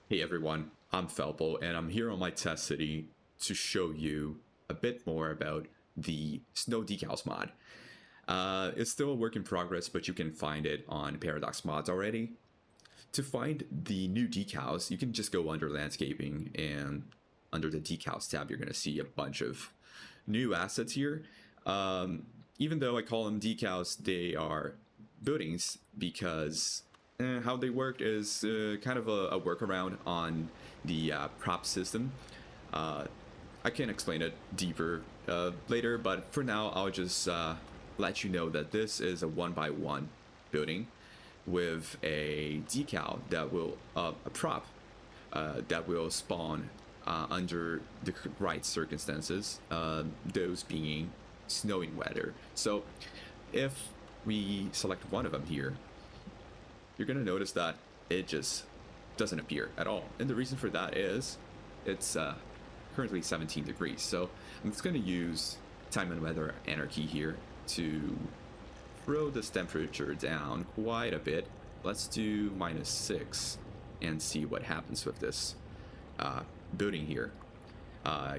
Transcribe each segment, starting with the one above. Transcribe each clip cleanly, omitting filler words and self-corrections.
Hey everyone, I'm Felpo and I'm here on my test city to show you a bit more about the snow decals mod. It's still a work in progress, but you can find it on Paradox Mods already. To find the new decals, you can just go under landscaping, and under the decals tab you're going to see a bunch of new assets here. Even though I call them decals, they are buildings because how they work is kind of a workaround on the prop system. I can explain it deeper later, but for now I'll just let you know that this is a 1x1 building with a decal that will a prop that will spawn under the right circumstances, those being snowing weather. So if we select one of them here, you're going to notice that it just doesn't appear at all. And the reason for that is it's currently 17 degrees. So I'm just going to use time and weather anarchy here to throw this temperature down quite a bit. Let's do -6 and see what happens with this building here.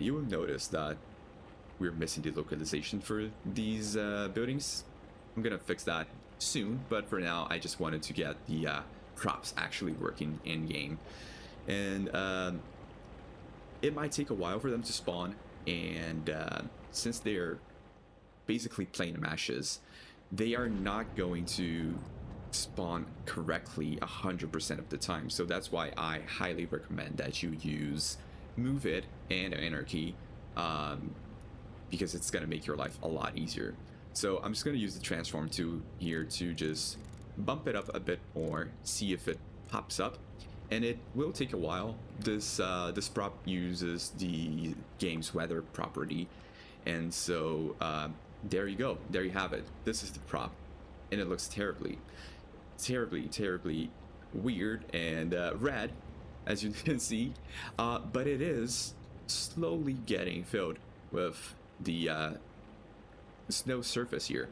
You will notice that we're missing the localization for these buildings. I'm gonna fix that soon, but for now I just wanted to get the props actually working in game. And it might take a while for them to spawn, and since they're basically plain meshes, they are not going to spawn correctly 100% of the time. So that's why I highly recommend that you use Move It and Anarchy, because it's going to make your life a lot easier. So I'm just going to use the transform tool here to just bump it up a bit more, see if it pops up. And it will take a while. This prop uses the game's weather property, and so there you go. There you have it. This is the prop, and it looks terribly weird and red, as you can see. But it is slowly getting filled with the snow surface here,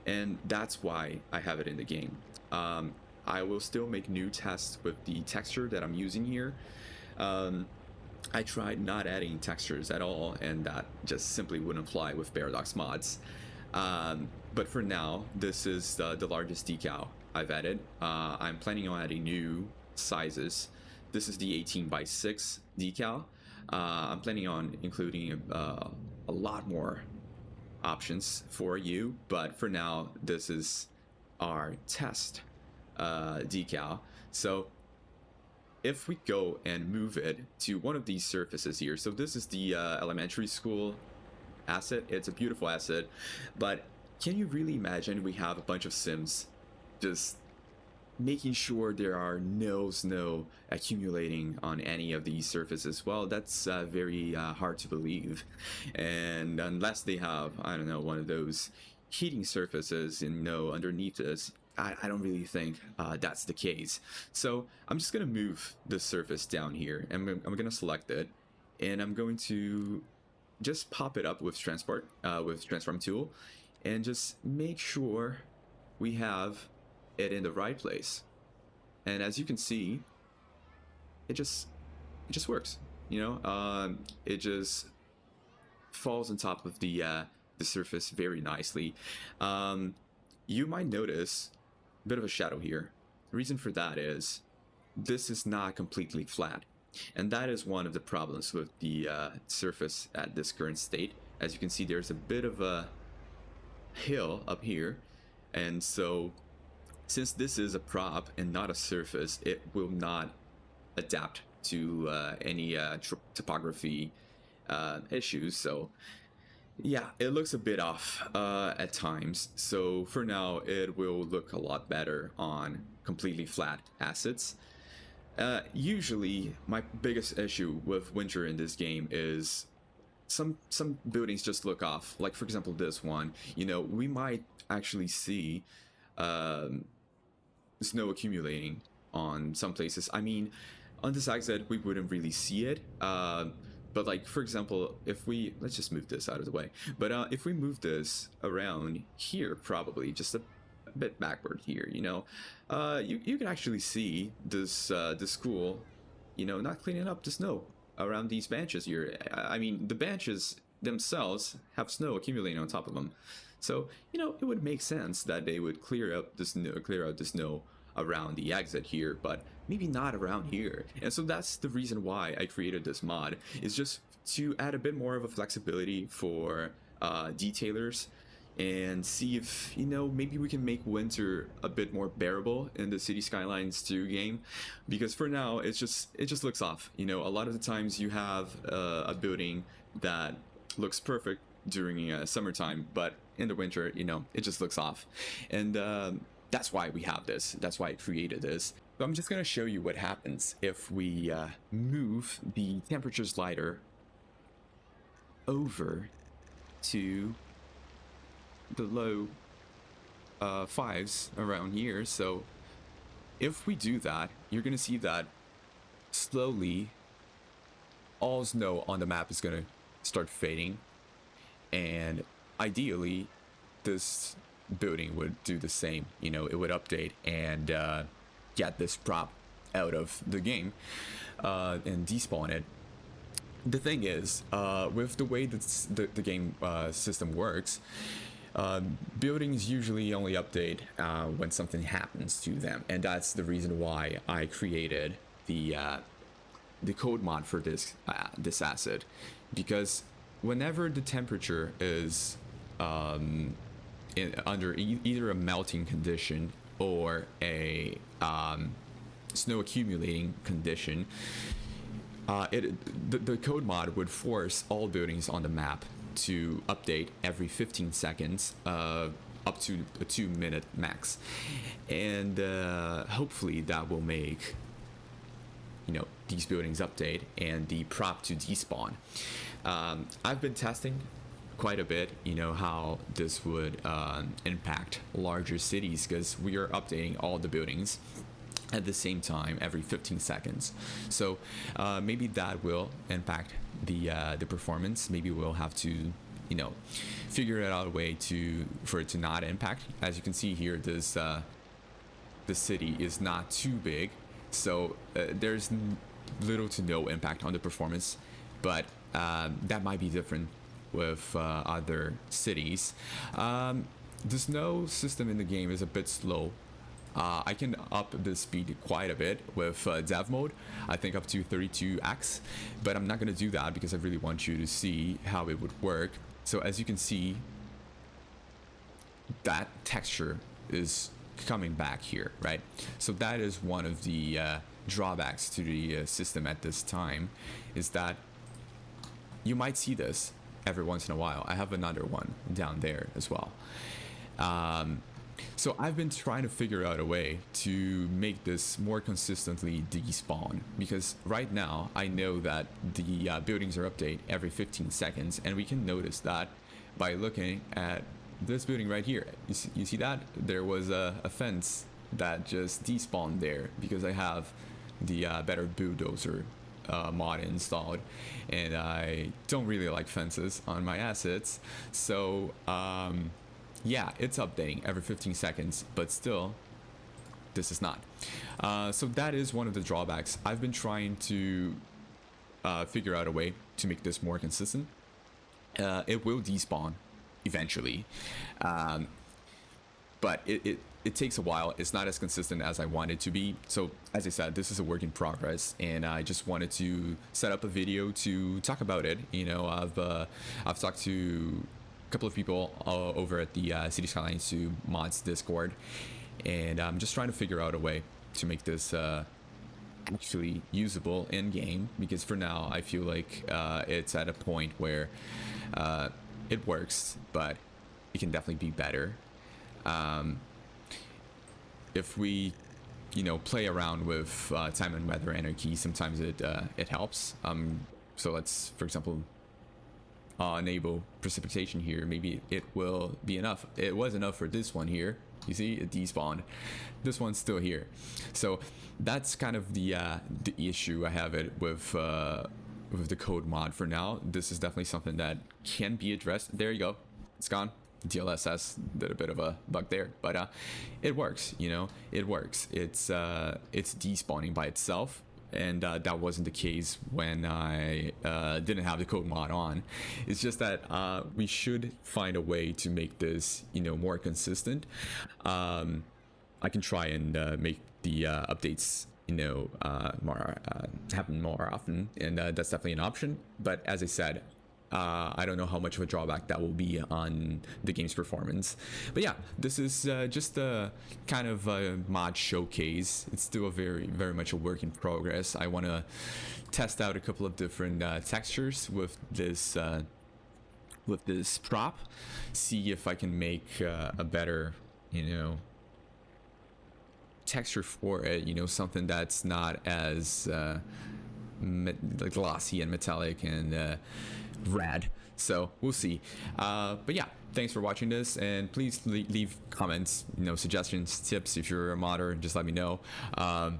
and that's why I have it in the game. I will still make new tests with the texture that I'm using here. I tried not adding textures at all, and that just simply wouldn't fly with Paradox mods. But for now, this is the largest decal I've added. I'm planning on adding new sizes. This is the 18x6 decal. I'm planning on including a lot more options for you, but for now, this is our test decal. So if we go and move it to one of these surfaces here, so this is the elementary school asset. It's a beautiful asset, but can you really imagine we have a bunch of sims just making sure there are no snow accumulating on any of these surfaces? Well, that's very hard to believe, and unless they have, I don't know, one of those heating surfaces, and underneath this, I don't really think that's the case. So I'm just gonna move this surface down here, and I'm gonna select it, and I'm going to just pop it up with transform tool, and just make sure we have it in the right place. And as you can see, it just works. It just falls on top of the surface very nicely. You might notice a bit of a shadow here. The reason for that is this is not completely flat, and that is one of the problems with the surface at this current state. As you can see, there's a bit of a hill up here, and so since this is a prop and not a surface, it will not adapt to any topography issues. So yeah, it looks a bit off at times. So for now, it will look a lot better on completely flat assets. Usually, my biggest issue with winter in this game is some buildings just look off. Like, for example, this one. We might actually see snow accumulating on some places. I mean, on the side we wouldn't really see it. But like, for example, if let's just move this out of the way. But if we move this around here, probably just a bit backward here, you can actually see this school not cleaning up the snow around these benches here. I mean, the benches themselves have snow accumulating on top of them. So, it would make sense that they would clear out the snow around the exit here, but maybe not around here. And so that's the reason why I created this mod, is just to add a bit more of a flexibility for detailers, and see if maybe we can make winter a bit more bearable in the City Skylines 2 game, because for now it just looks off. A lot of the times you have a building that looks perfect during summertime, but in the winter it just looks off. And that's why we have this. That's why I created this. So I'm just going to show you what happens if we move the temperature slider over to the low fives around here. So if we do that, you're going to see that slowly all snow on the map is going to start fading, and ideally this building would do the same. It would update and get this prop out of the game and despawn it. The thing is, with the way that the game system works, buildings usually only update when something happens to them, and that's the reason why I created the code mod for this asset, because whenever the temperature is under either a melting condition or a snow accumulating condition, the code mod would force all buildings on the map to update every 15 seconds, up to a 2-minute max, and hopefully that will make these buildings update and the prop to despawn. I've been testing quite a bit how this would impact larger cities, because we are updating all the buildings at the same time every 15 seconds. So maybe that will impact the performance. Maybe we'll have to figure out a way for it to not impact. As you can see here, this the city is not too big, so there's little to no impact on the performance, but that might be different with other cities. The snow system in the game is a bit slow. I can up the speed quite a bit with dev mode, I think up to 32x, but I'm not going to do that because I really want you to see how it would work. So as you can see, that texture is coming back here, right? So that is one of the drawbacks to the system at this time, is that you might see this every once in a while. I have another one down there as well. So I've been trying to figure out a way to make this more consistently despawn, because right now I know that the buildings are updated every 15 seconds, and we can notice that by looking at this building right here. You see that? There was a fence that just despawned there because I have the better bulldozer mod installed, and I don't really like fences on my assets. So yeah, it's updating every 15 seconds, but still this is not. So that is one of the drawbacks. I've been trying to figure out a way to make this more consistent. It will despawn eventually, but it takes a while. It's not as consistent as I want it to be. So as I said, this is a work in progress, and I just wanted to set up a video to talk about it. I've talked to a couple of people over at the City Skylines 2 mods Discord, and I'm just trying to figure out a way to make this actually usable in game, because for now I feel like it's at a point where it works, but it can definitely be better. If we play around with time and weather anarchy, sometimes it helps. So let's, for example, enable precipitation here. Maybe it will be enough. It was enough for this one here. You see, it despawned. This one's still here. So that's kind of the issue I have it with the code mod for now. This is definitely something that can be addressed. There you go. It's gone. DLSS did a bit of a bug there, but it works. It works. It's despawning by itself and that wasn't the case when I didn't have the code mod on. It's just that we should find a way to make this, more consistent. I can try and make the updates, more happen more often, and that's definitely an option. But as I said, I don't know how much of a drawback that will be on the game's performance. But yeah, this is just a kind of a mod showcase. It's still a very much a work in progress. I want to test out a couple of different textures with this prop, see if I can make a better, texture for it. Something that's not as glossy and metallic and rad. So we'll see. But yeah, thanks for watching this, and please leave comments, suggestions, tips. If you're a modder, just let me know. I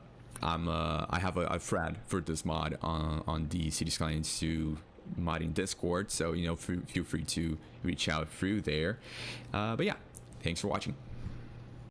have a thread for this mod on the City Skylines 2 modding Discord, so feel free to reach out through there. But yeah, thanks for watching.